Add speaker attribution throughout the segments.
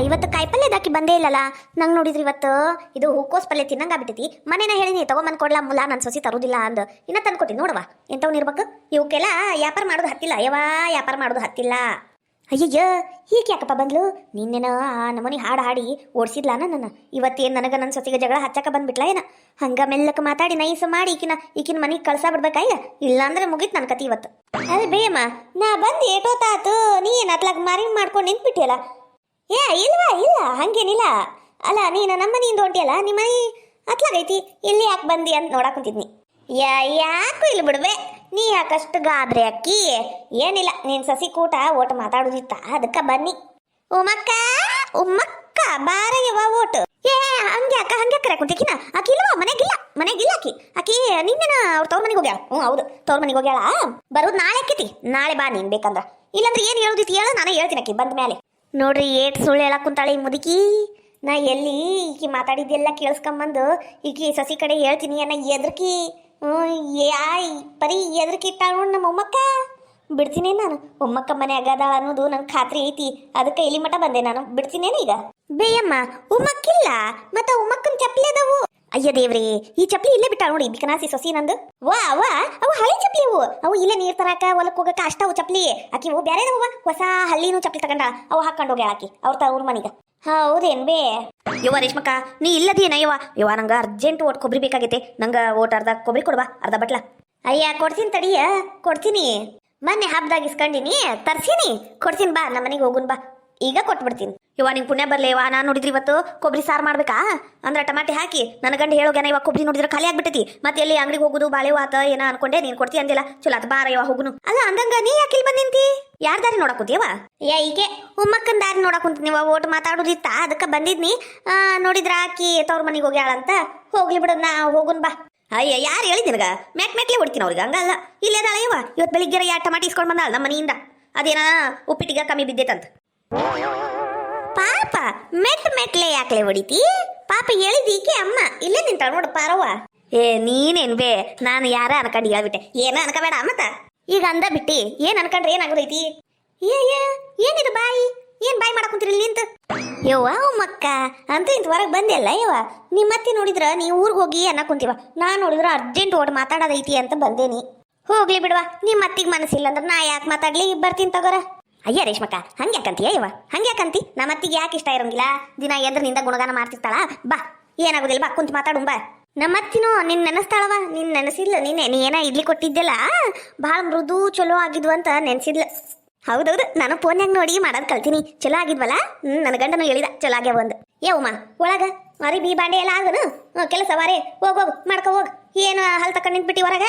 Speaker 1: ಇವತ್ತು ಕಾಯಿಪಲ್ಯದಾಕಿ ಬಂದೇ ಇಲ್ಲಲ್ಲ. ನಂಗೆ ನೋಡಿದ್ರಿ ಇವತ್ತು ಇದು ಹೂಕೋಸ್ ಪಲ್ಯ ತಿನ್ನಂಗ ಆಗ್ಬಿಟ್ಟೈತಿ. ಮನೇನ ಹೇಳಿನಿ ತಗೊಂಬಂದ್ ಕೊಡ್ಲಾ ಮುಲ್ಲ ನನ್ನ ಸೊಸಿ ತರುದಿಲ್ಲ ಅಂದ್. ಇನ್ನ ತಂದು ಕೊಟ್ಟಿ ನೋಡವಾ ಎಂತವ್ ಇರ್ಬೇಕು. ಇವಕ್ಕೆಲ್ಲ ವ್ಯಾಪಾರ ಮಾಡೋದು ಹತ್ತಿಲ್ಲ. ವ್ಯಾಪಾರ ಮಾಡೋದು ಹತ್ತಿಲ್ಲ. ಅಯ್ಯಯ್ಯ ಹೀಗೆ ಯಾಕಪ್ಪ ಬಂದ್ಲು? ನಿನ್ನೆನ ನಮ್ಮನಿ ಹಾಡು ಹಾಡಿ ಓಡಿಸಿದ್ಲ ನನ್ನ. ಇವತ್ತೇನು ನನಗೆ ನನ್ನ ಸೊಸಿಗೆ ಜಗಳ ಹಚ್ಚಕ ಬಂದ್ಬಿಟ್ಲ ಏನ? ಹಂಗ ಮೆಲ್ಲಕ್ಕೆ ಮಾತಾಡಿ ನೈಸ್ ಮಾಡಿ ಈಕಿನ ಮನೆಗೆ ಕಳ್ಸಾ ಬಿಡ್ಬೇಕಾಯ್ಯ. ಇಲ್ಲಾಂದ್ರೆ ಮುಗೀತು ನನ್ನ ಕತಿ ಇವತ್ತು. ಅದೇ ಬೇಯಮ್ಮ ನಾ ಬಂದು ಏಟೋತಾತು, ನೀ ಏನು ಅತ್ಲಾಗ ಮಾರಿ ಮಾಡ್ಕೊಂಡು ನಿಂತ್ಬಿಟ್ಟಿಯಲ್ಲ. ಇಲ್ಲ ಹಂಗೇನಿಲ್ಲ. ಅಲ್ಲ ನೀನು ನಮ್ಮನಿಯಿಂದ ಹೊಂಟಿಯಲ್ಲ, ನಿಮ್ಮ ಮನೆ ಅತ್ಲಾಗೈತಿ, ಇಲ್ಲಿ ಯಾಕೆ ಬಂದಿ ಅಂತ ನೋಡಾಕುಂತಿದ್ನಿ. ಯಾಕೂ ಇಲ್ಲ ಬಿಡ್ವೆ, ನೀ ಯಾಕಷ್ಟು ಗಾಬ್ರಿ ಅಕ್ಕಿ? ಏನಿಲ್ಲ, ನೀನ್ ಸಸಿ ಕೂಟ ಓಟ್ ಮಾತಾಡುದಿತ್ತ, ಅದಕ್ಕ ಬನ್ನಿ. ಉಮ್ಮಕ್ಕ ಬಾರಯ್ಯವ ಓಟ್. ಹಂಗೆ ಕರೆಕುಂತಿಕಿನ ಆಕಿ ಇಲ್ವಾ? ಮನೆಗಿಲ್ಲ ಆಕಿ ನಿನ್ನೆನ ಅವ್ರ ತವ್ರ ಮನೆಗೆ ಹೋಗ್ಯಾಳ. ಹೌದು, ತವ್ರ ಮನೆಗೆ ಹೋಗ್ಯಾಳ. ಬರೋದು ನಾಳೆ ಆಕೈತಿ. ನಾಳೆ ಬಾ ನೀನ್ ಬೇಕಂದ್ರ. ಇಲ್ಲಾಂದ್ರೆ ಏನ್ ಹೇಳುದಿತ್ತು ಹೇಳ, ನಾನೇ ಹೇಳ್ತೀನಿ ಆಕಿ ಬಂದ ಮೇಲೆ. ನೋಡ್ರಿ ಏಟ್ ಸುಳ್ಳು ಹೇಳಕ್ ಕುಂತಾಳೆ ಈ ಮುದುಕಿ. ನಾ ಎಲ್ಲಿ ಈಕಿ ಮಾತಾಡಿದ್ದೆಲ್ಲ ಕೇಳಿಸ್ಕೊಂಬಂದು ಈಕಿ ಸಸಿ ಕಡೆ ಹೇಳ್ತೀನಿ ಅನ್ನ ಎದ್ರಕಿ. ಪರಿ ಎದ್ರಕಿ ಇಟ್ಟಾಳ ನೋಡ್ ನಮ್ಮ ಒಮ್ಮಕ್ಕ. ಬಿಡ್ತೀನಿ ನಾನು. ಒಮ್ಮಕ್ಕ ಮನೆ ಅಗದಾಳ ಅನ್ನೋದು ನನ್ಗೆ ಖಾತ್ರಿ ಐತಿ. ಅದಕ್ಕೆ ಇಲ್ಲಿ ಮಠ ಬಂದೆ ನಾನು. ಬಿಡ್ತೀನೇನು ಈಗ? ಬೇಯಮ್ಮ ಉಮ್ಮಕ್ಕಿಲ್ಲ, ಮತ್ತ ಉಮ್ಮಕ್ಕನ ಚಪ್ಪಲಿ ಅದಾವು. ಅಯ್ಯ ದೇವ್ರಿ, ಈ ಚಪ್ಪಲಿ ಇಲ್ಲೇ ಬಿಟ್ಟಾಳ ನೋಡಿ ಬಿಕನಾಸಿ ಸೊಸಿ ನಂದು. ಅವು ಹಳಿ ಚಪ್ಪಲಿ ಅವು ಇಲ್ಲೇ ನೀರ್ ತರಾಕ ಹೊಲಕ್ ಹೋಗಕ ಅಷ್ಟವು ಚಪ್ಪಲಿ. ಆಕಿ ಬೇರೆ ಹೊಸ ಹಳ್ಳಿನೂ ಚಪ್ಪಲಿ ತಗೊಂಡ ಅವು ಹಾಕೊಂಡು ಹೋಗ್ಯಾಳ ಆಕಿ ಅವ್ರ ಮನಿಗ. ಹೌದೇನ್ ಬೇ? ರೇಷ್ಮಕ್ಕ ನೀ ಇಲ್ಲದೇನ? ನಂಗ ಅರ್ಜೆಂಟ್ ಓಟ್ ಕೊಬ್ಬರಿ ಬೇಕಾಗೈತೆ. ನಂಗ ಓಟ್ ಅರ್ಧ ಕೊಬ್ಬರಿ ಕೊಡ್ಬಾ, ಅರ್ಧ ಬಟ್ಲ. ಅಯ್ಯ ಕೊಡ್ತೀನಿ ತಡಿಯ, ಕೊಡ್ತೀನಿ. ಮೊನ್ನೆ ಹಬ್ಬದಾಗ ಇಸ್ಕೊಂಡಿನಿ, ತರ್ಸೀನಿ, ಕೊಡ್ತೀನಿ ಬಾ. ನಮ್ಮ ಮನೆಗೆ ಹೋಗುನ್ ಬಾ, ಈಗ ಕೊಟ್ಬಿಡ್ತೀನಿ. ನಿಂಗೆ ಪುಣ್ಯ ಬರ್ಲಿ. ನಾನು ನೋಡಿದ್ರಿ ಇವತ್ತು ಕೊಬ್ಬರಿ ಸಾರು ಮಾಡ್ಬೇಕಾ ಅಂದ್ರೆ ಟಮಾಟಿ ಹಾಕಿ ನನ್ನ ಗಂಡ ಹೇಳೋಗ್ಯಾನ. ಇವಾಗ ಕೊಬ್ಬರಿ ನೋಡಿದ್ರೆ ಖಾಲಿ ಆಗ್ಬಿಟ್ಟೈತಿ. ಮತ್ತೆ ಎಲ್ಲಿ ಅಂಗಡಿಗೆ ಹೋಗುದು ಬಾಳೆವು ಆತ ಏನ ಅನ್ಕೊಂಡೆ. ನೀನ್ ಕೊಡ್ತಿ ಅಂದಿಲ್ಲ, ಚಲೋ ಆತ ಬಾರ ಹೋಗುನು. ಅಲ್ಲ ಅಂದಂಗ ನೀ ಯಾಕೆ ಇಲ್ಲಿ ಬಂದಿಂತಿ? ಯಾರ ದಾರಿ ನೋಡಕುಂತೀಯವ? ಈಕೆ ಉಮ್ಮಕ್ಕನ ದಾರಿ ನೋಡಕುಂತ ನೀವು ಓಟ್ ಮಾತಾಡೋದಿತ್ತ, ಅದಕ್ಕೆ ಬಂದಿದ್ನಿ. ನೋಡಿದ್ರ ಆಕಿ ತವ್ರ ಮನೆಗೆ ಹೋಗ್ಯಾಳಂತ. ಹೋಗ್ಲಿ ಬಿಡು, ನಾ ಹೋಗುನ್ ಬಾ. ಅಯ್ಯ ಯಾರು ಹೇಳಿದ್ ನಿನಗ? ಮೆಟ್ಲೆ ಹೊಡ್ತೀನಿ ಅವ್ರಿಗೆ. ಹಂಗಲ್ಲ, ಇಲ್ಲೇ ಅದಾಳ ಇವತ್ತು ಬೆಳಿಗ್ಗೆ 2 ಟಮಾಟಿ ಇಸ್ಕೊಂಡು ಬಂದಾಳ ನಮ್ಮ ಮನೆಯಿಂದ. ಅದೇನ ಉಪ್ಪಿಟ್ಟಿಗೆ ಕಮ್ಮಿ ಬಿದ್ದೈತಂತ. ಪಾಪ ಮೆಟ್ಲೆ ಯಾಕಲೆ ಹೊಡಿತಿ? ಪಾಪ ಹೇಳಿದೀಕೆ ಅಮ್ಮ ಇಲ್ಲೇ ನಿಂತಾಳ ನೋಡು ಪಾರವ್ವ. ನೀನೇನ್ ಬೇ? ನಾನು ಯಾರ ಅನ್ಕೊಂಡು ಹೇಳ್ಬಿಟ್ಟೆ. ಏನ ಅನ್ಕೋಬೇಡ ಮತ್ತ. ಈಗ ಅಂದ ಬಿಟ್ಟಿ ಏನ್ ಅನ್ಕೊಂಡ್ರೆ ಏನಾಗೋದೈತಿ? ಏನಿದು ಬಾಯಿ? ಏನ್ ಬಾಯಿ ಮಾಡಕುಂತಿರಿ ನಿಂತು? ಮಕ್ಕ ಅಂತೂ ಇಂತ ಹೊರಗೆ ಬಂದೆಲ್ಲ ನಿಮ್ಮತ್ತಿ ನೋಡಿದ್ರ ನೀ ಊರಿಗೆ ಹೋಗಿ ಅನ್ನಕುಂತೀವ. ನಾನ್ ನೋಡಿದ್ರ ಅರ್ಜೆಂಟ್ ಓಡ್ ಮಾತಾಡೋದೈತಿ ಅಂತ ಬಂದೇನಿ. ಹೋಗ್ಲಿ ಬಿಡ್ವಾ, ನಿಮ್ಮ ಅತ್ತಿಗೆ ಮನಸ್ಸಿಲ್ಲ ಅಂದ್ರೆ ನಾ ಯಾಕೆ ಮಾತಾಡ್ಲಿ? ಬರ್ತೀನಿ ತಗೋರ. ಅಯ್ಯ ರೇಷ್ಮಕ್ಕ ಹಂಗ್ಯಾಕಂತೀಯ? ನಮ್ಮತ್ತಿಗೆ ಯಾಕೆ ಇಷ್ಟ ಇರೋಂಗಿಲ್ಲ? ದಿನ ಎದ್ರ ನಿಂದ ಗುಣಗಾನ ಮಾಡ್ತಿರ್ತಾಳ. ಬಾ, ಏನಾಗೋದಿಲ್ಲ, ಬಾ ಕುಂತ ಮಾತಾಡು ಬಾ. ನಮ್ಮತ್ತಿನೂ ನಿನ್ ನೆನೆಸ್ತಾಳವ. ನಿನ್ ನೆನೆಸಿದ್ಲ ನೀ ಏನ ಇಡ್ಲಿ ಕೊಟ್ಟಿದ್ದೆಲ್ಲ ಭಾಳ ಮೃದು ಚಲೋ ಆಗಿದ್ವು ಅಂತ ನೆನೆಸಿದ್ಲ. ಹೌದೌದು, ನಾನು ಫೋನ್ಯಾಗ ನೋಡಿ ಮಾಡೋದು ಕಲ್ತೀನಿ. ಚಲೋ ಆಗಿದ್ವಲ್ಲ? ನನ್ನ ಗಂಡನು ಹೇಳಿದ ಚಲೋ ಆಗ್ಯಾವ ಒಂದು. ಉಮ್ಮ ಒಳಗ ಅರಿ ಬಿ ಬಾಂಡೆ ಎಲ್ಲ ಆಗನು ಕೆಲಸ ವಾರೇ ಹೋಗ್ ಮಾಡ್ಕೊ ಹೋಗ್. ಏನು ಹಲ್ ತಕೊಂಡ್ ನಿಂತ್ಬಿಟ್ಟಿ ಹೊರಗ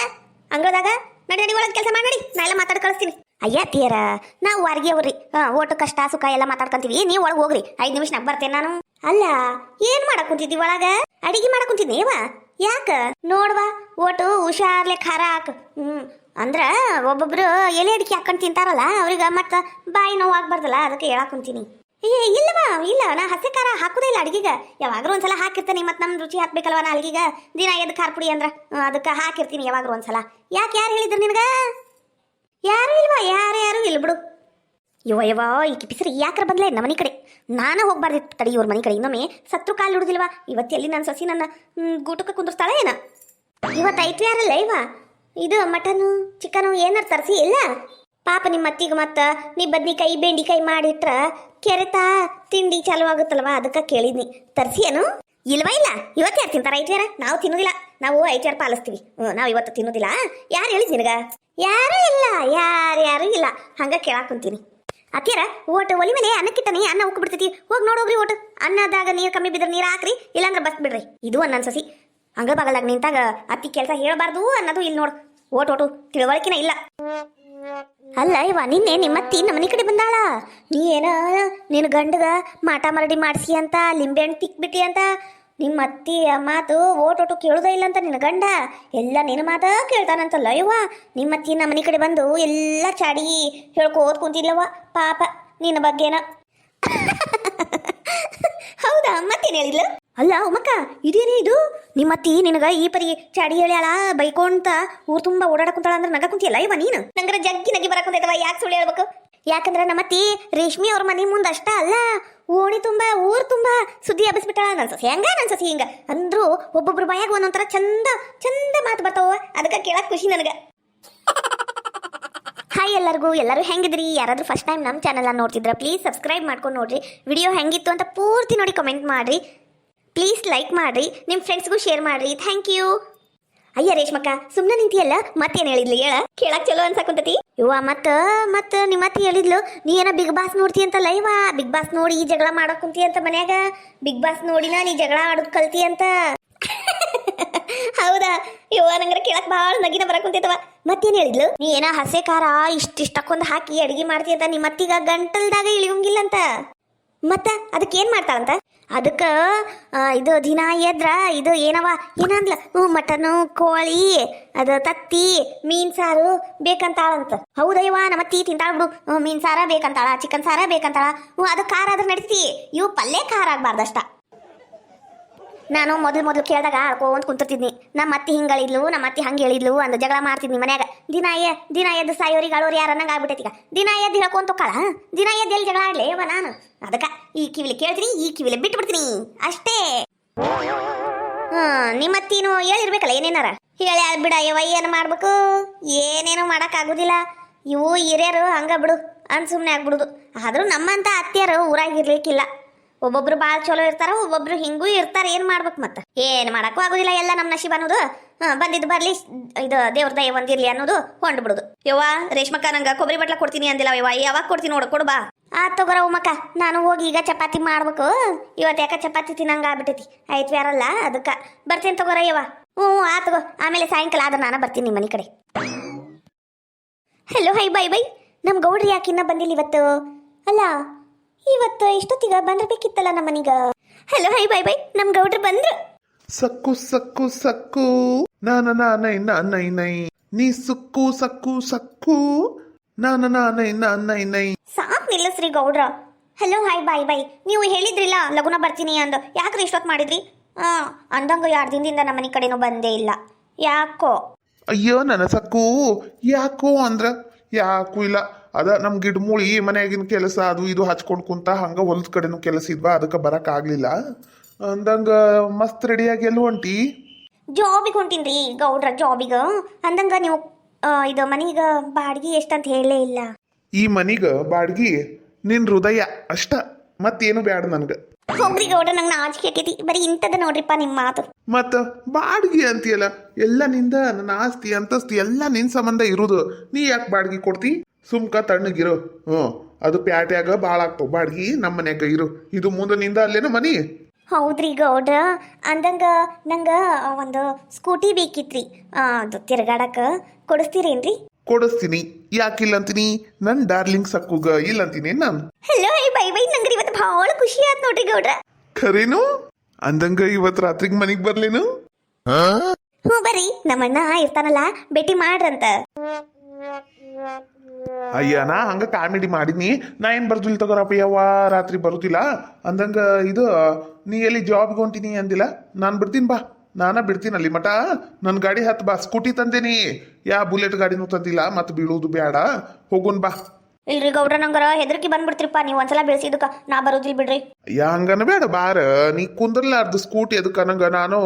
Speaker 1: ಅಂಗಳದಾಗ? ನಡಿ ಒಳಗೆ ಕೆಲಸ ಮಾಡಿ, ನಾ ಎಲ್ಲ ಮಾತಾಡ್ ಕಳಿಸ್ತೀನಿ. ಅಯ್ಯ ತೀರ ನಾವು ವಾರಿಗೆ ಹೋಗ್ರಿ. ಓಟು ಕಷ್ಟ ಸುಖ ಎಲ್ಲ ಮಾತಾಡ್ಕೊಂತೀವಿ. ನೀವು ಒಳಗೆ ಹೋಗ್ರಿ, 5 ನಿಮಿಷನಾಗ ಬರ್ತೇನೆ ನಾನು. ಅಲ್ಲ ಏನ್ ಮಾಡಕ್ ಕುಂತಿದ್ದಿ ಒಳಗ? ಅಡಿಗೆ ಮಾಡಕ್ ಕುಂತಿದ್ನಿ. ಯಾಕ ನೋಡ್ವಾ, ಓಟು ಹುಷಾರ್ಲೆ ಖಾರ ಹಾಕ್. ಅಂದ್ರ ಒಬ್ಬೊಬ್ರು ಎಲೆ ಅಡಿಕೆ ಹಾಕೊಂಡ್ ತಿಂತಾರಲ್ಲ, ಅವ್ರಿಗೆ ಮತ್ತ ಬಾಯಿ ನೋವು ಆಗ್ಬಾರ್ದಲ್ಲ, ಅದಕ್ಕೆ ಹೇಳಕ್ ಕುಂತೀನಿ. ಇಲ್ಲ ನಾ ಹಸಿ ಖಾರ ಹಾಕುದೇ ಇಲ್ಲ ಅಡಿಗೆಗ. ಯಾವಾಗ್ರೂ ಒಂದ್ಸಲ ಹಾಕಿರ್ತೀನಿ. ಮತ್ ನಮ್ ರುಚಿ ಹಾಕ್ಬೇಕಲ್ವ ನಾ ಅಲ್ಗೀಗ. ದಿನ ಎದ್ ಖಾರ ಪುಡಿ ಅಂದ್ರ ಅದಕ್ಕೆ ಹಾಕಿರ್ತೀನಿ ಯಾವಾಗ್ರೂ ಒಂದ್ಸಲ. ಯಾಕೆ ಯಾರು ಹೇಳಿದ್ರು ನಿನಗ? ಯಾರು ಇಲ್ವಾ? ಯಾರು ಇಲ್ಲ ಬಿಡು. ಈಕಿ ಪಿಸರಿ ಯಾಕ್ರ ಬಂದ್ಲೇ ನಮ್ಮ ಮನೆ ಕಡೆ? ನಾನ ಹೋಗ್ಬಾರ್ದಿತ್ತು ತಡಿ ಇವ್ರ ಮನೆ ಕಡೆ. ಇನ್ನೊಮ್ಮೆ ಸತ್ರು ಕಾಲು ಹಿಡುದಿಲ್ವಾ? ಇವತ್ತು ಎಲ್ಲಿ ನನ್ನ ಸೊಸಿ ನನ್ನ ಗೂಟಕ್ಕೆ ಕುಂದಿರ್ತಾಳ ಏನ? ಇವತ್ತು ಐತಿ ಯಾರಲ್ಲ ಇದು ಮಟನು ಚಿಕನು ಏನಾರು ತರಿಸಿ ಇಲ್ಲ? ಪಾಪ ನಿಮ್ಮ ಅತ್ತಿಗೆ ಮತ್ತ ನೀ ಬದ್ನಿಕಾಯಿ ಬೆಂಡಿಕಾಯಿ ಮಾಡಿಟ್ರ ಕೆರೆತಾ ತಿಂಡಿ ಚಾಲು ಆಗುತ್ತಲ್ವಾ, ಅದಕ್ಕೆ ಕೇಳಿದ್ನಿ. ತರಿಸಿ ಏನು? ಇಲ್ಲ ಇವತ್ತು ಯಾರು ತಿಂತಾರ ಐಟ್ಯಾರ? ನಾವು ತಿನ್ನೋದಿಲ್ಲ. ನಾವು ಐಟ್ಯಾರ ಪಾಲಿಸ್ತೀವಿ. ನಾವು ಇವತ್ತು ತಿನ್ನೋದಿಲ್ಲ. ಯಾರು ಹೇಳಿದ್ ನಿನಗ? ಯಾರು ಇಲ್ಲ, ಯಾರು ಇಲ್ಲ. ಹಂಗ ಕೇಳಾಕ್ ಕುಂತೀನಿ. ಅತ್ತಿಯರ ಓಟ್ ಒಲಿ ಮೇಲೆ ಅನ್ನಕ್ಕಿಟ್ಟನಿ, ಅನ್ನ ಉಕ್ಕು ಬಿಡ್ತೈತಿ. ಹೋಗಿ ನೋಡೋಗ್ರಿ ಓಟ್. ಅನ್ನದಾಗ ನೀರು ಕಮ್ಮಿ ಬಿದ್ರೆ ನೀರು ಹಾಕ್ರಿ, ಇಲ್ಲಾಂದ್ರೆ ಬಸ್ ಬಿಡ್ರಿ. ಇದು ನನ್ನ ಸಸಿ ಹಂಗ ಬಾಗಲ್ದಾಗ ನಿಂತಾಗ ಅತ್ತಿ ಕೆಲಸ ಹೇಳಬಾರ್ದು ಅನ್ನೋದು ಇಲ್ಲಿ ನೋಡು. ಓಟು ತಿಳುವಳಿಕೆನ ಇಲ್ಲ. ಅಲ್ಲ ನಿನ್ನೆ ನಿಮ್ಮತ್ತಿ ನಮ್ಮ ಮನೆ ಕಡೆ ಬಂದಾಳ. ನೀ ಏನ ನಿನ್ನ ಗಂಡಗ ಮಾಟ ಮರಡಿ ಮಾಡಿಸಿ ಅಂತ ಲಿಂಬೆ ಹಣ್ಣು ತಿಕ್ಬಿಟ್ಟಿ ಅಂತ ನಿಮ್ಮತ್ತಿ ಮಾತು ಓಟು ಕೇಳುದೇ ಇಲ್ಲ ಅಂತ ನಿನ್ನ ಗಂಡ. ಎಲ್ಲ ನಿನ್ನ ಮಾತ ಕೇಳ್ತಾನಂತಲ್ಲ. ನಿಮ್ಮತ್ತಿ ನಮ್ಮ ಮನೆ ಕಡೆ ಬಂದು ಎಲ್ಲ ಚಾಡಿ ಹೇಳ್ಕೋದ್ ಕುಂತಿದ್ಲವ ಪಾಪ ನಿನ್ನ ಬಗ್ಗೆನ. ಹೌದಾ? ಮತ್ತೇನು ಹೇಳಿದ್ಲು? ಅಲ್ಲ ಉಮ್ಮಕ್ಕ ಇದೇನೇ ಇದು? ನಿಮ್ಮತ್ತಿ ನಿನಗ ಈ ಪರಿ ಚಾಡಿ ಹೇಳ್ಯಾಳ ಬೈಕೊಂತ ಊರ್ ತುಂಬಾ ಓಡಾಡಕುಂತಾಳ ಅಂದ್ರೆ ನಗ ಕುಂತಿಯಲ್ಲ ನೀನು? ನಂಗರ ಜಗ್ಗಿ ನಗಿ ಬರಕುಂತೈತವ. ಯಾಕೆ ಸುಳ್ಳು ಹೇಳ್ಬೇಕು? ಯಾಕಂದ್ರೆ ನಮ್ಮತ್ತಿ ರೇಷ್ಮಿ ಅವ್ರ ಮನೆ ಮುಂದೆ ಅಷ್ಟ ಅಲ್ಲ, ಓಣಿ ತುಂಬಾ ಊರ್ ತುಂಬಾ ಸುದ್ದಿ ಹಬ್ಬಿಸ್ಬಿಟ್ಟಾಳ ನನ್ನ ಸೊಸಿ ನನ್ನ ಸೊಸಿ ಹಿಂಗ ಅಂದ್ರು ಒಬ್ಬೊಬ್ರು ಬಾಯಾಗ ಒಂದೊಂಥರ ಚಂದ ಚಂದ ಮಾತು ಬರ್ತಾವ ಅದಕ್ಕೆ ಕೇಳಕ್ ಖುಷಿ ನನಗ. ಹಾಯ್ ಎಲ್ಲರೂ ಹೆಂಗಿದ್ರಿ? ಯಾರಾದ್ರೂ ಫಸ್ಟ್ ಟೈಮ್ ನಮ್ಮ ಚಾನಲ್ ನೋಡ್ತಿದ್ರ ಪ್ಲೀಸ್ ಸಬ್ಸ್ಕ್ರೈಬ್ ಮಾಡ್ಕೊಂಡು ನೋಡ್ರಿ. ವಿಡಿಯೋ ಹೆಂಗಿತ್ತು ಅಂತ ಪೂರ್ತಿ ನೋಡಿ ಕಮೆಂಟ್ ಮಾಡ್ರಿ. ಪ್ಲೀಸ್ ಲೈಕ್ ಮಾಡ್ರಿ, ನಿಮ್ಮ ಫ್ರೆಂಡ್ಸ್ಗೂ ಶೇರ್ ಮಾಡ್ರಿ. Thank you. ಅಯ್ಯ ರೇಷ್ಮಕ್ಕ ಸುಮ್ಮನೆ ನಿಂತಿಯಲ್ಲ, ಮತ್ತೇನು ಹೇಳಿದ್ಲು ಹೇಳ? ಕೇಳಕ್ ಚಲೋ ಅನ್ಸಾಕುಂತತಿ. ಇವ ಮತ್ತ ನಿಮ್ಮ ಮತ್ತೆ ಹೇಳಿದ್ಲು ನೀ ಏನೋ ಬಿಗ್ ಬಾಸ್ ನೋಡ್ತಿ ಅಂತಲ್ಲ. ಇವ ಬಿಗ್ ಬಾಸ್ ನೋಡಿ ಈ ಜಗಳ ಮಾಡಕ್ ಕುಂತಿ ಅಂತ ಮನ್ಯಾಗ. ಬಿಗ್ ಬಾಸ್ ನೋಡಿನ ನೀ ಜಗಳ ಆಡೋದ್ ಕಲ್ತಿ ಅಂತ. ಹೌದಾ? ಇವ ನಂಗ್ರ ಕೇಳಕ್ ಭಾಳ ನಗಿನ ಬರಕ್ ಕುಂತಿತ್ತವ. ಮತ್ತೇನ್ ಹೇಳಿದ್ಲು? ನೀ ಏನೋ ಹಸೆ ಖಾರ ಇಷ್ಟಕ್ಕೊಂದು ಹಾಕಿ ಅಡಿಗೆ ಮಾಡ್ತಿ ಅಂತ ನಿಮ್ಮ ಮತ್ತೀಗ ಗಂಟಲ್ದಾಗ ಇಳಿಯಂಗಿಲ್ಲ ಅಂತ. ಮತ್ತ ಅದಕ್ಕೇನ್ ಮಾಡ್ತಾಳಂತ? ಅದಕ್ಕ ಇದು ದಿನ ಎದ್ರ ಇದು ಏನಂದ್ಲ ಮಟನು ಕೋಳಿ ಅದು ತತ್ತಿ ಮೀನ್ ಸಾರು ಬೇಕಂತಾಳಂತ. ಹೌದಯ್ಯವ ನಮ್ಮತ್ತಿ ತಿಂತಾಳ ಬಿಡು, ಮೀನ್ ಸಾರ ಬೇಕಂತಾಳ, ಚಿಕನ್ ಸಾರ ಬೇಕಂತಾಳ. ಅದು ಖಾರ ಆದ್ರೆ ನಡೀತಿ, ಇವು ಪಲ್ಯ ಖಾರ ಆಗ್ಬಾರ್ದಷ್ಟ. ನಾನು ಮೊದಲು ಕೇಳಿದಾಗ ಆಡ್ಕೊಂತ ಕುಂತಿರ್ತಿದ್ನಿ. ನಮ್ಮ ಅತ್ತಿ ಹಿಂಗಳಿದ್ಲು, ನಮ್ಮ ಅತ್ತಿ ಹಂಗೆ ಹೇಳಿದ್ಲು ಅಂದ ಜಗಳ ಮಾಡ್ತಿದ್ನಿ ಮನ್ಯಾಗ. ದಿನ ಎದ್ದು ಸಾಯೋರಿಗೆ ಅಳೋರು ಯಾರನ್ನಂಗ ಆಗ್ಬಿಟ್ಟೈತಿ. ಈಗ ದಿನ ಎದ್ದು ಹೇಳ್ಕೊಂತ ಹೋಗ್ಕಳ, ದಿನ ಎದ್ದು ಎಲ್ಲಿ ಜಗಳ ಆಡ್ಲಿ ಅವ ನಾನು. ಅದಕ್ಕ ಈ ಕಿವಿಲಿ ಕೇಳ್ತೀನಿ, ಈ ಕಿವಿಲಿ ಬಿಟ್ಟು ಬಿಡ್ತೀನಿ ಅಷ್ಟೇ. ನಿಮ್ಮತ್ತಿನೂ ಹೇಳಿರ್ಬೇಕಲ್ಲ ಏನೇನಾರ ಹೇಳಿ ಬಿಡ. ಯವ ಏನು ಮಾಡ್ಬೇಕು, ಏನೇನು ಮಾಡಕ್ ಆಗುದಿಲ್ಲ. ಇವು ಹಿರಿಯರು ಹಂಗ ಬಿಡು ಅನ್ ಸುಮ್ಮನೆ ಆಗ್ಬಿಡುದು. ಆದ್ರೂ ನಮ್ಮಂತ ಅತ್ತಿಯರು ಊರಾಗಿರ್ಲಿಕ್ಕಿಲ್ಲ. ಒಬ್ಬೊಬ್ರು ಭಾಳ ಚಲೋ ಇರ್ತಾರ, ಒಬ್ಬೊಬ್ರು ಹಿಂಗೂ ಇರ್ತಾರ. ಏನ್ ಮಾಡ್ಬೇಕು ಮತ್ತ? ಏನ್ ಮಾಡಕ್ಕೂ ಆಗುದಿಲ್ಲ, ಎಲ್ಲ ನಮ್ಮ ನಶೀಬ್ ಅನ್ನೋದು. ಬಂದಿದ್ದು ಬರ್ಲಿ, ಇದು ದೇವ್ರ ದಯ ಒಂದಿರ್ಲಿ ಅನ್ನೋದು ಹೊಂಡ್ ಬಿಡುದು. ಯವ್ವ ರೇಷ್ಮಕ್ಕ ನಂಗ ಕೊಬ್ಬರಿ ಬಟ್ಲ ಕೊಡ್ತೀನಿ ಅಂದಿಲ್ಲ. ಯವ್ವ ಯಾವಾಗ ಕೊಡ್ತೀನಿ ನೋಡು, ಕೊಡು ಬಾ. ತಗೋರ ಉಮ್ಮಕ್ಕ, ನಾನು ಹೋಗಿ ಈಗ ಚಪಾತಿ ಮಾಡ್ಬೇಕು. ಇವತ್ತು ಯಾಕ ಚಪಾತಿ ತಿನ್ನಂಗ ಆಗ್ಬಿಟ್ಟೈತಿ, ಐತ್ವಾರಲ್ಲ ಅದಕ್ಕ. ಬರ್ತೀನಿ ತಗೋರ ಯವ್ವ. ತಗೋ. ಆಮೇಲೆ ಸಾಯಂಕಾಲ ಆದ್ರೆ ನಾನು ಬರ್ತೀನಿ ನಿಮ್ಮ ಮನೆ ಕಡೆ. ಹಲೋ ಹೈ ಬೈ ನಮ್ ಗೌಡ್ರಿ ಯಾಕಿನ್ನ ಬಂದಿಲ್ಲ ಇವತ್ತು? ಅಲ್ಲ ಇವತ್ತು ಇಷ್ಟೊತ್ತಿಗ ಬಂದಿರ್ಬೇಕಿತ್ತಲ್ಲ ನಮ್ಮ ಮನೀಗ. ಹಲೋ ಹೈ ಬೈ ನಮ್ ಗೌಡ್ರು ಬಂದ್ರು.
Speaker 2: ಸಕ್ಕು ಸಕ್ಕು ಸಕ್ಕು ನೈ ನೀ ಸುಕ್ಕು ಸಕ್ಕು ಸಕ್ಕು ನೈ.
Speaker 1: ಸಾಕ್ ನಿಲ್ಲಿಸ್ರಿ ಗೌಡ್ರ. ಹಲೋ ಹೈ ಬೈ ನೀವು ಹೇಳಿದ್ರಿಲ್ಲ ಲಗುನ ಬರ್ತೀನಿ ಅಂದ, ಯಾಕ್ರಿ ಇಷ್ಟೊತ್ತು ಮಾಡಿದ್ರಿ? ಅಂದಂಗ 2 ದಿನದಿಂದ ನಮ್ಮ ಮನೆ ಕಡೆನೂ ಬಂದೇ ಇಲ್ಲ. ಯಾಕೋ?
Speaker 2: ಅಯ್ಯೋ ನನ್ನ ಸಕ್ಕು, ಯಾಕೋ ಅಂದ್ರ ಯಾಕೂ ಇಲ್ಲ. ಅದ ನಮ್ ಗಿಡಮೂಳಿ ಮನೆಯಾಗಿನ ಕೆಲಸ ಅದು ಇದು ಹಚ್ಕೊಂಡ್ ಕುಂತ ಹಂಗ ಹೊಲದ ಕಡೆನೂ ಕೆಲಸ ಇದ್ವಾ, ಅದಕ್ಕೆ ಬರಕ್ ಆಗ್ಲಿಲ್ಲ. ಅಂದಂಗ ಮಸ್ತ್ ರೆಡಿಯಾಗಿ ಎಲ್ಲಿ ಹೊಂಟಿ?
Speaker 1: ಜಾಬಿಗೆ ಹೊಂಟೀನ್ರಿ ಗೌಡ್ರ, ಜಾಬಿಗ. ಅಂದಂಗ ನೀವು ಇದು ಮನೀಗ ಬಾಡಿಗೆ ಎಷ್ಟಂತ ಹೇಳೇ ಇಲ್ಲ.
Speaker 2: ಈ ಮನಿಗ ಬಾಡ್ಗಿ ನಿನ್ ಹೃದಯ ಅಷ್ಟ, ಮತ್ತೇನು ಬ್ಯಾಡ ನನ್ಗ.
Speaker 1: ಹೋಗ್ರಿ ಗೌಡ್ರ, ನಂಗೆ ನಾಚಿಕೆ ಆಕೈತಿ. ಬರೀ ಇಂಥದ್ದು ನೋಡ್ರಿಪ್ಪ ನಿಮ್ಮ ಮಾತು.
Speaker 2: ಮತ್ತ ಬಾಡ್ಗಿ ಅಂತೀಯಲ್ಲ, ಎಲ್ಲ ನಿಂದ ನನ್ನ ಆಸ್ತಿ ಅಂತಸ್ತಿ ಎಲ್ಲ ನಿನ್ ಸಂಬಂಧ ಇರುದು. ನೀ ಯಾಕೆ ಬಾಡ್ಗಿ ಕೊಡ್ತಿ? ಸುಮ್ಕ ತಣ್ಣಗಿರು. ಅದು ಪ್ಯಾಟ್ಯಾಗ ಭಾಳ ಆಗ್ತಾವ ಬಾಡ್ಗಿ. ನಮ್ಮ ಮನ್ಯಾಗ ಇರು. ಇದು ಮುಂದೆ ನಿಂದ ಅಲ್ಲೇನ ಮನಿ?
Speaker 1: ಹೌದ್ರಿ ಗೌಡ್ರ, ಅಂದಂಗ ನಂಗ ಒಂದು ಸ್ಕೂಟಿ ಬೇಕಿತ್ರಿ. ಅದು ತಿರ್ಗಾಡಕ ಕೊಡಿಸ್ತೀರೇನ್ರಿ?
Speaker 2: ಕೊಡಿಸ್ತೀನಿ, ಯಾಕಿಲ್ಲ ಅಂತೀನಿ. ನನ್ ಡಾರ್ಲಿಂಗ್ ಸಕ್ಕುಗ ಇಲ್ಲ ಅಂತೀನಿ ನಾನು.
Speaker 1: ಹಲೋ ಬೈ ನಂಗ್ರಿ ಇವತ್ತು ಭಾಳ ಖುಷಿ ಆಯ್ತು ನೋಡ್ರಿ ಗೌಡ್ರ.
Speaker 2: ಖರೇನು? ಅಂದಂಗ ಇವತ್ ರಾತ್ರಿಗೆ ಮನಿಗ್ ಬರ್ಲೇನು?
Speaker 1: ಬರ್ರಿ, ನಮ್ಮಣ್ಣ ಇರ್ತಾನಲ್ಲ, ಭೇಟಿ ಮಾಡ್ರಂತ.
Speaker 2: ಅಯ್ಯ ನಾ ಹಂಗ ಕಾಮಿಡಿ ಮಾಡಿದ್ನಿ. ನಾ ಏನ್ ಬರ್ದಿಲ್ಲ ತಗೋರಪ್ಪ, ಯವ್ವ ರಾತ್ರಿ ಬರುದಿಲ್ಲ. ಅಂದಂಗ ಇದು ನೀ ಎಲ್ಲಿ ಜಾಬ್ಗೆ ಹೊಂಟಿನಿ ಅಂದಿಲ್ಲ, ನಾನ್ ಬಿಡ್ತೀನಿ ಬಾ. ನಾನ ಬಿಡ್ತೀನಿ ಅಲ್ಲಿ ಮಟ. ನನ್ ಗಾಡಿ ಹತ್ ಬಾ. ಸ್ಕೂಟಿ ತಂದೇನಿ, ಯಾ ಬುಲೆಟ್ ಗಾಡಿನೂ ತಂದಿಲ್ಲ, ಮತ್ ಬೀಳೋದು ಬ್ಯಾಡ. ಹೋಗುನ್ ಬಾ.
Speaker 1: ಇಲ್ರಿ ಗೌಡ್ರ, ನಂಗರ ಹೆದರ್ಕಿ ಬಂದ್ಬಿಡ್ತಿರಪ್ಪ ನೀವು ಒಂದ್ಸಲ ಬೆಳೆಸಿದಕ್ಕ. ನಾ ಬರೋದಿಲ್ ಬಿಡ್ರಿ.
Speaker 2: ಹಂಗನ ಬೇಡ ಬಾರ. ನೀ ಕುಂದ್ರಲಾರ್ದು ಸ್ಕೂಟಿ ಅದಕ್ಕ ನಂಗ ನಾನು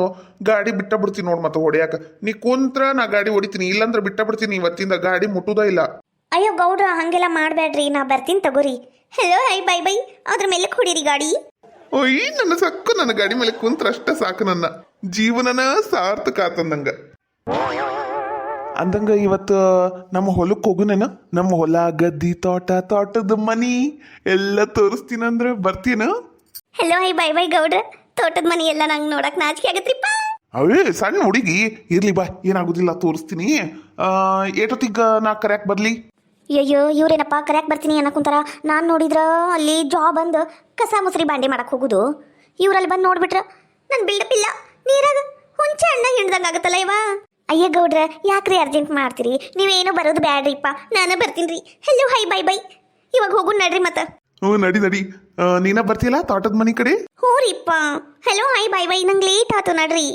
Speaker 2: ಗಾಡಿ ಬಿಟ್ಟ ಬಿಡ್ತೀನಿ ನೋಡ್. ಮತ್ತೆ ಹೊಡ್ಯಾಕ ನೀ ಕುಂತ್ರ ನಾ ಗಾಡಿ ಹೊಡಿತೀನಿ, ಇಲ್ಲಂದ್ರ ಬಿಟ್ಟ ಬಿಡ್ತೀನಿ. ಇವತ್ತಿಂದ ಗಾಡಿ ಮುಟ್ಟುದ ಇಲ್ಲ.
Speaker 1: ಅಯ್ಯೋ ಗೌಡ್ರ, ಹಂಗೆಲ್ಲ ಮಾಡ್ಬೇಡ್ರಿ, ನಾ ಬರ್ತೀನಿ ತಗೋರಿ. ಹಲೋ ಹೈ ಬೈ ಅದ್ರ ಮೇಲೆ ಹೊಡೀರಿ ಗಾಡಿ.
Speaker 2: ಓಯ್ ನನ್ನ ಸಕ್ಕು, ನನ್ನ ಗಾಡಿ ಮೇಲೆ ಕುಂತ್ರ ಅಷ್ಟ ಸಾಕು. ನನ್ನ ಜೀವನನ ಸಾರ್ಥಕ ಆತಂದಂಗ. ಅಂದಂಗ ಇವತ್ತು ನಮ್ಮ ಹೊಲಕ್ಕೆ ಹೋಗುನೇನ? ನಮ್ಮ ಹೊಲ ಗದ್ದಿ ತೋಟದ ಮನಿ ಎಲ್ಲ ತೋರಿಸ್ತೀನಂದ್ರ ಬರ್ತೀನ?
Speaker 1: ಹಲೋ ಹೈ ಬೈ ಗೌಡ್ರ, ತೋಟದ ಮನಿ ಎಲ್ಲ ನಂಗೆ ನೋಡಕ್ ನಾಚಿಕೆ ಆಗತ್ರಿಪ್ಪ.
Speaker 2: ಅವೇ ಸಣ್ಣ ಹುಡುಗಿ ಇರ್ಲಿ ಬಾ, ಏನಾಗುದಿಲ್ಲ ತೋರಿಸ್ತೀನಿ. ಏಟೊತ್ತಿಗ ನಾ ಕರ್ಯಾಕ್ ಬರ್ಲಿ?
Speaker 1: ಅಯ್ಯೋ ಇವ್ರೇನಪ್ಪ ಕರ್ಯಾಕ್ ಬರ್ತೀನಿ ಅನ್ನಕುಂತಾರ. ನಾನು ನೋಡಿದ್ರ ಅಲ್ಲಿ ಜಾಬ್ ಅಂದ್ ಕಸ ಮುಸ್ರಿ ಬಾಂಡೆ ಮಾಡಕ್ ಹೋಗುದು. ಇವ್ರಲ್ಲಿ ಬಂದು ನೋಡ್ಬಿಟ್ರ ನನ್ ಬಿಲ್ಡಪ್ ಇಲ್ಲ, ನೀರಾಗ ಹುಂಚೆ ಹಣ್ಣ ಹಿಂಡ್ದಂಗ ಆಗತ್ತಲ್ಲ ಇವ. ಅಯ್ಯ ಗೌಡ್ರ, ಯಾಕ್ರಿ ಅರ್ಜೆಂಟ್ ಮಾಡ್ತೀರಿ? ನೀವೇನು ಬರೋದು ಬ್ಯಾಡ್ರಿಪ್ಪ, ನಾನು ಬರ್ತೀನಿ. ಹಲೋ ಹೈ ಬೈ ಇವಾಗ ಹೋಗು ನಡ್ರಿ ಮತ್ತ.
Speaker 2: ನಡಿ. ನೀನ ಬರ್ತಿಲ್ಲ ತೋಟದ ಮನಿ ಕಡೆ?
Speaker 1: ಹ್ಞೂ ರೀಪ್ಪ. ಹಲೋ ಹೈ ಬೈ ನಂಗೆ ಲೇಟ್ ಆತು ನಡ್ರಿ.